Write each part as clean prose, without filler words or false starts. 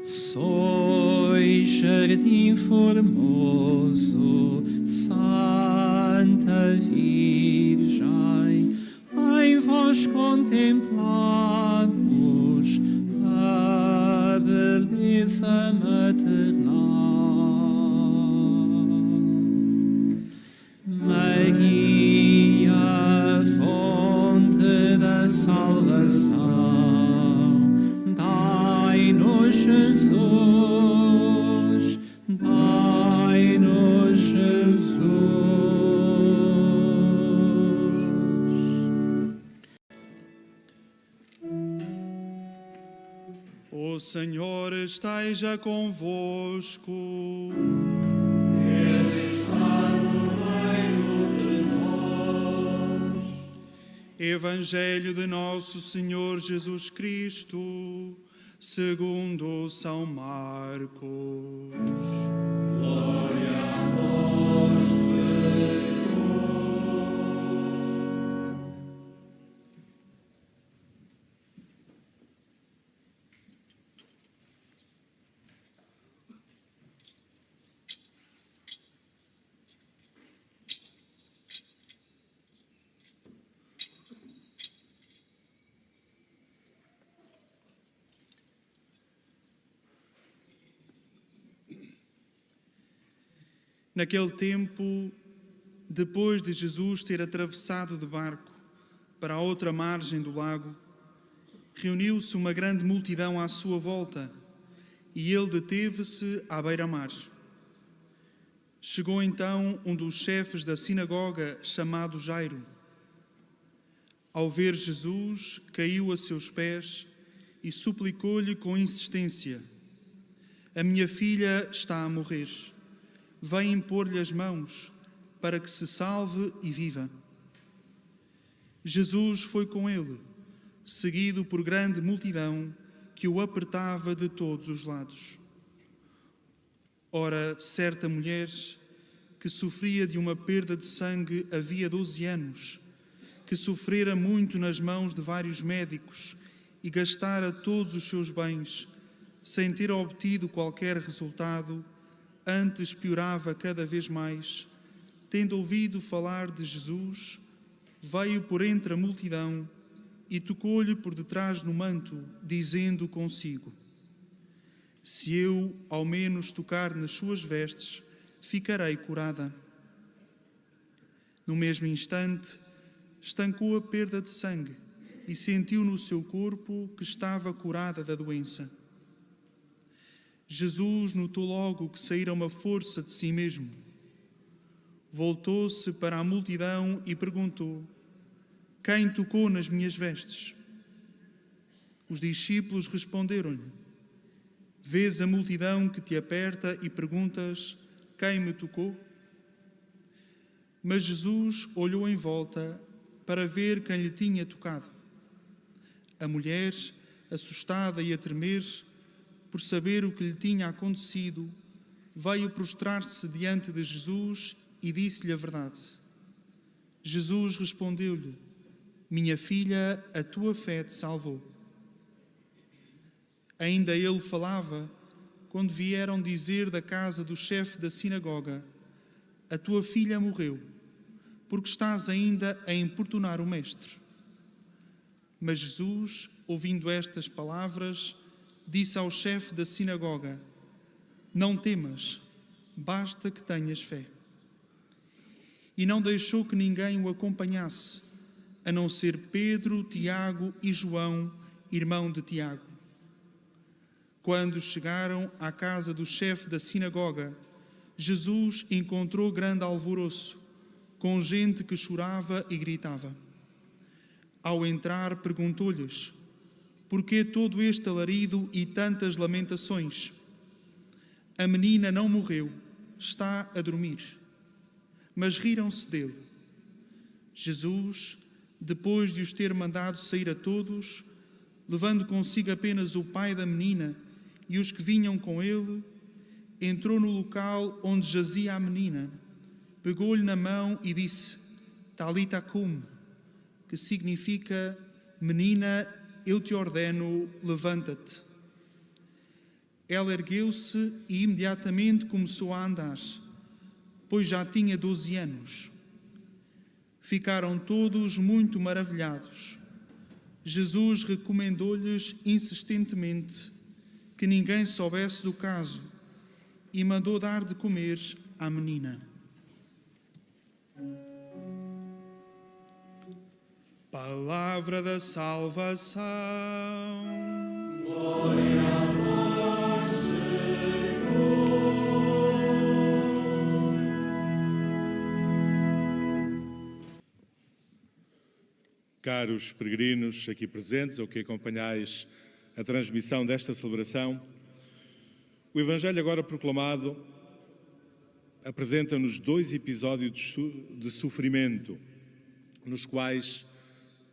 Soi jardim formoso, Santa Virgem, em vós contemplamos a beleza maternal. Maria, fonte da salvação, dai-nos Jesus, dai-nos Jesus. O Senhor esteja convosco. Ele está no meio de nós. Evangelho de Nosso Senhor Jesus Cristo, segundo São Marcos. Glória a vós, Senhor. Naquele tempo, depois de Jesus ter atravessado de barco para a outra margem do lago, reuniu-se uma grande multidão à sua volta e ele deteve-se à beira-mar. Chegou então um dos chefes da sinagoga, chamado Jairo. Ao ver Jesus, caiu a seus pés e suplicou-lhe com insistência: "A minha filha está a morrer. Vem impor-lhe as mãos, para que se salve e viva." Jesus foi com ele, seguido por grande multidão que o apertava de todos os lados. Ora, certa mulher, que sofria de uma perda de sangue havia 12 anos, que sofrera muito nas mãos de vários médicos e gastara todos os seus bens, sem ter obtido qualquer resultado, antes piorava cada vez mais, tendo ouvido falar de Jesus, veio por entre a multidão e tocou-lhe por detrás no manto, dizendo consigo: "Se eu, ao menos, tocar nas suas vestes, ficarei curada." No mesmo instante, estancou a perda de sangue e sentiu no seu corpo que estava curada da doença. Jesus notou logo que saíra uma força de si mesmo. Voltou-se para a multidão e perguntou: "Quem tocou nas minhas vestes?" Os discípulos responderam-lhe: "Vês a multidão que te aperta e perguntas: quem me tocou?" Mas Jesus olhou em volta para ver quem lhe tinha tocado. A mulher, assustada e a tremer, por saber o que lhe tinha acontecido, veio prostrar-se diante de Jesus e disse-lhe a verdade. Jesus respondeu-lhe: "Minha filha, a tua fé te salvou." Ainda ele falava, quando vieram dizer da casa do chefe da sinagoga: "A tua filha morreu, porque estás ainda a importunar o mestre." Mas Jesus, ouvindo estas palavras, disse ao chefe da sinagoga: "Não temas, basta que tenhas fé." E não deixou que ninguém o acompanhasse, a não ser Pedro, Tiago e João, irmão de Tiago. Quando chegaram à casa do chefe da sinagoga, Jesus encontrou grande alvoroço, com gente que chorava e gritava. Ao entrar, perguntou-lhes: "Por que todo este alarido e tantas lamentações? A menina não morreu, está a dormir." Mas riram-se dele. Jesus, depois de os ter mandado sair a todos, levando consigo apenas o pai da menina e os que vinham com ele, entrou no local onde jazia a menina, pegou-lhe na mão e disse: "Talita cum", que significa: "Menina, eu te ordeno, levanta-te." Ela ergueu-se e imediatamente começou a andar, pois já tinha 12 anos. Ficaram todos muito maravilhados. Jesus recomendou-lhes insistentemente que ninguém soubesse do caso e mandou dar de comer à menina. Palavra da salvação. Glória a vós, Senhor. Caros peregrinos aqui presentes ou que acompanhais a transmissão desta celebração, o Evangelho agora proclamado apresenta-nos 2 episódios de sofrimento, nos quais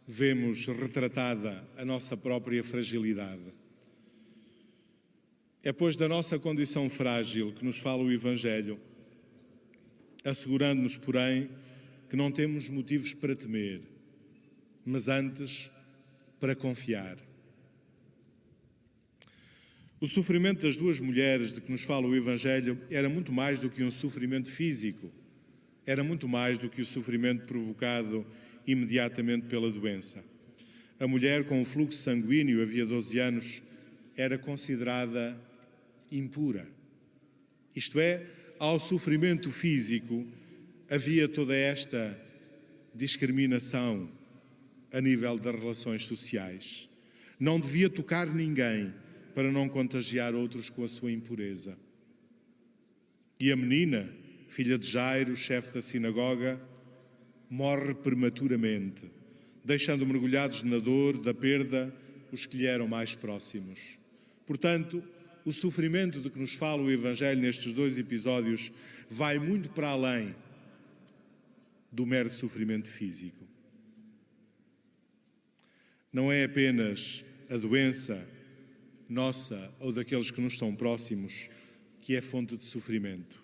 vemos retratada a nossa própria fragilidade. É, pois, da nossa condição frágil que nos fala o Evangelho, assegurando-nos, porém, que não temos motivos para temer, mas antes para confiar. O sofrimento das 2 mulheres de que nos fala o Evangelho era muito mais do que um sofrimento físico, era muito mais do que o sofrimento provocado imediatamente pela doença. A mulher com o fluxo sanguíneo havia 12 anos era considerada impura. Isto é, ao sofrimento físico havia toda esta discriminação a nível das relações sociais. Não devia tocar ninguém para não contagiar outros com a sua impureza. E a menina, filha de Jairo, chefe da sinagoga, morre prematuramente, deixando mergulhados na dor da perda os que lhe eram mais próximos. Portanto, o sofrimento de que nos fala o Evangelho nestes 2 episódios vai muito para além do mero sofrimento físico. Não é apenas a doença nossa ou daqueles que nos são próximos que é fonte de sofrimento.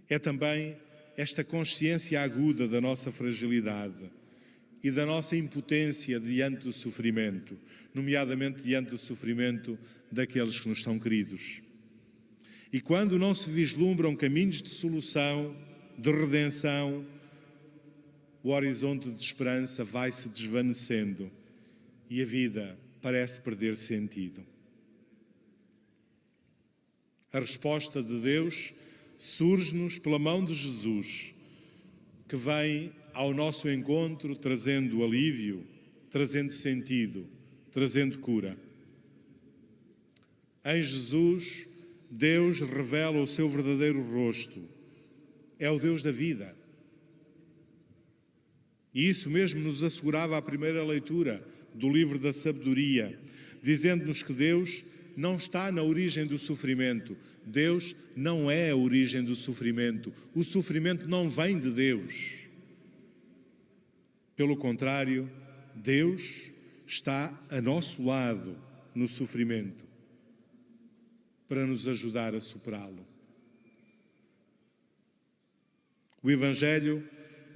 É também esta consciência aguda da nossa fragilidade e da nossa impotência diante do sofrimento, nomeadamente diante do sofrimento daqueles que nos são queridos. E quando não se vislumbram caminhos de solução, de redenção, o horizonte de esperança vai se desvanecendo e a vida parece perder sentido. A resposta de Deus surge-nos pela mão de Jesus, que vem ao nosso encontro trazendo alívio, trazendo sentido, trazendo cura. Em Jesus, Deus revela o seu verdadeiro rosto. É o Deus da vida. E isso mesmo nos assegurava a primeira leitura do livro da sabedoria, dizendo-nos que Deus não está na origem do sofrimento. Deus não é a origem do sofrimento. O sofrimento não vem de Deus. Pelo contrário, Deus está a nosso lado no sofrimento para nos ajudar a superá-lo. O Evangelho,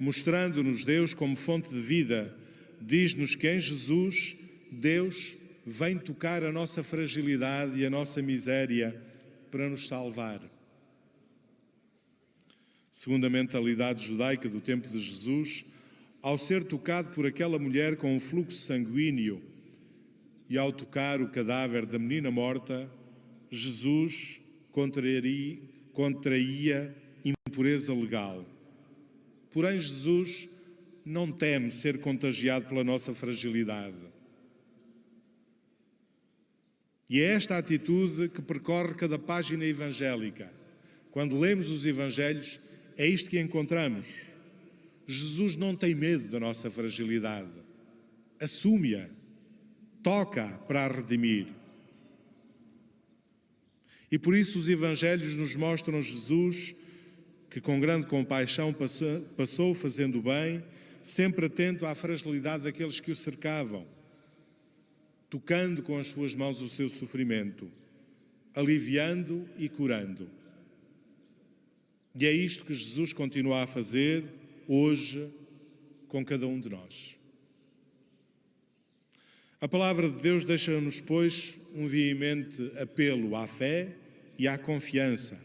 mostrando-nos Deus como fonte de vida, diz-nos que em Jesus, Deus vem tocar a nossa fragilidade e a nossa miséria para nos salvar. Segundo a mentalidade judaica do tempo de Jesus, ao ser tocado por aquela mulher com um fluxo sanguíneo e ao tocar o cadáver da menina morta, Jesus contraía impureza legal. Porém, Jesus não teme ser contagiado pela nossa fragilidade. E é esta atitude que percorre cada página evangélica. Quando lemos os Evangelhos, é isto que encontramos. Jesus não tem medo da nossa fragilidade. Assume-a, toca-a para a redimir. E por isso os Evangelhos nos mostram Jesus que com grande compaixão passou fazendo o bem, sempre atento à fragilidade daqueles que o cercavam, tocando com as suas mãos o seu sofrimento, aliviando e curando. E é isto que Jesus continua a fazer hoje com cada um de nós. A palavra de Deus deixa-nos, pois, um veemente apelo à fé e à confiança.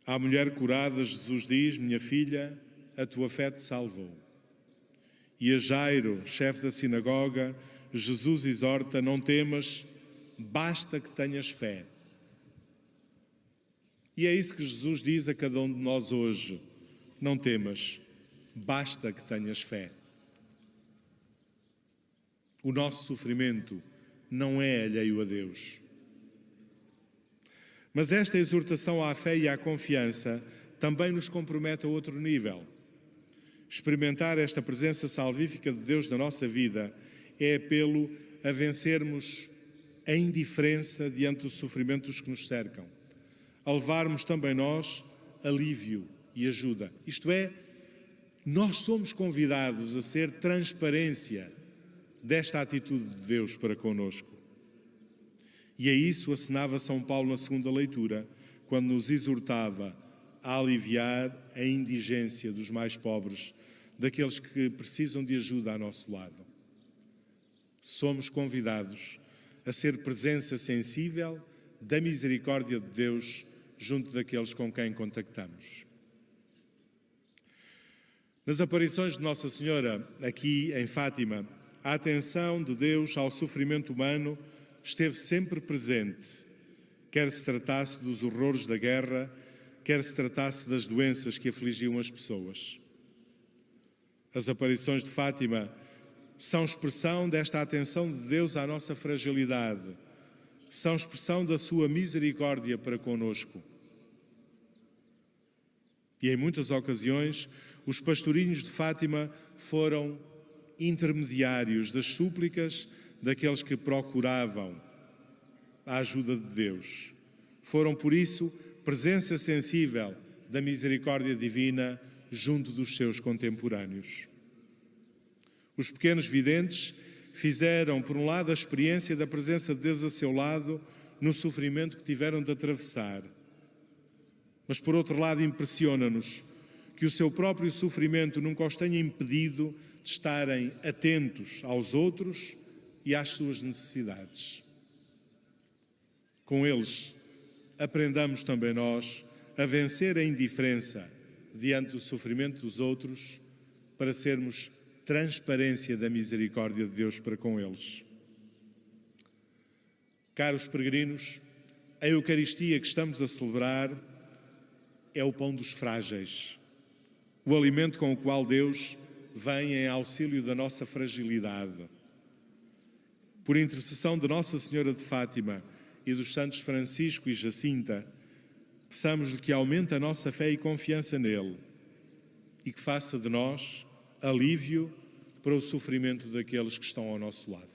À mulher curada, Jesus diz: minha filha, a tua fé te salvou. E a Jairo, chefe da sinagoga, Jesus exorta: não temas, basta que tenhas fé. E é isso que Jesus diz a cada um de nós hoje: não temas, basta que tenhas fé. O nosso sofrimento não é alheio a Deus. Mas esta exortação à fé e à confiança também nos compromete a outro nível. Experimentar esta presença salvífica de Deus na nossa vida é apelo a vencermos a indiferença diante do sofrimento dos que nos cercam, a levarmos também nós alívio e ajuda. Isto é, nós somos convidados a ser transparência desta atitude de Deus para conosco. E a isso acenava São Paulo na segunda leitura, quando nos exortava a aliviar a indigência dos mais pobres, daqueles que precisam de ajuda ao nosso lado. Somos convidados a ser presença sensível da misericórdia de Deus junto daqueles com quem contactamos. Nas aparições de Nossa Senhora, aqui em Fátima, a atenção de Deus ao sofrimento humano esteve sempre presente, quer se tratasse dos horrores da guerra, quer se tratasse das doenças que afligiam as pessoas. As aparições de Fátima são expressão desta atenção de Deus à nossa fragilidade, são expressão da sua misericórdia para conosco. E em muitas ocasiões, os pastorinhos de Fátima foram intermediários das súplicas daqueles que procuravam a ajuda de Deus. Foram, por isso, presença sensível da misericórdia divina junto dos seus contemporâneos. Os pequenos videntes fizeram, por um lado, a experiência da presença de Deus a seu lado no sofrimento que tiveram de atravessar. Mas, por outro lado, impressiona-nos que o seu próprio sofrimento nunca os tenha impedido de estarem atentos aos outros e às suas necessidades. Com eles, aprendamos também nós a vencer a indiferença diante do sofrimento dos outros, para sermos transparência da misericórdia de Deus para com eles. Caros peregrinos, a Eucaristia que estamos a celebrar é o pão dos frágeis, o alimento com o qual Deus vem em auxílio da nossa fragilidade. Por intercessão de Nossa Senhora de Fátima e dos santos Francisco e Jacinta, peçamos-lhe que aumente a nossa fé e confiança nele e que faça de nós alívio para o sofrimento daqueles que estão ao nosso lado.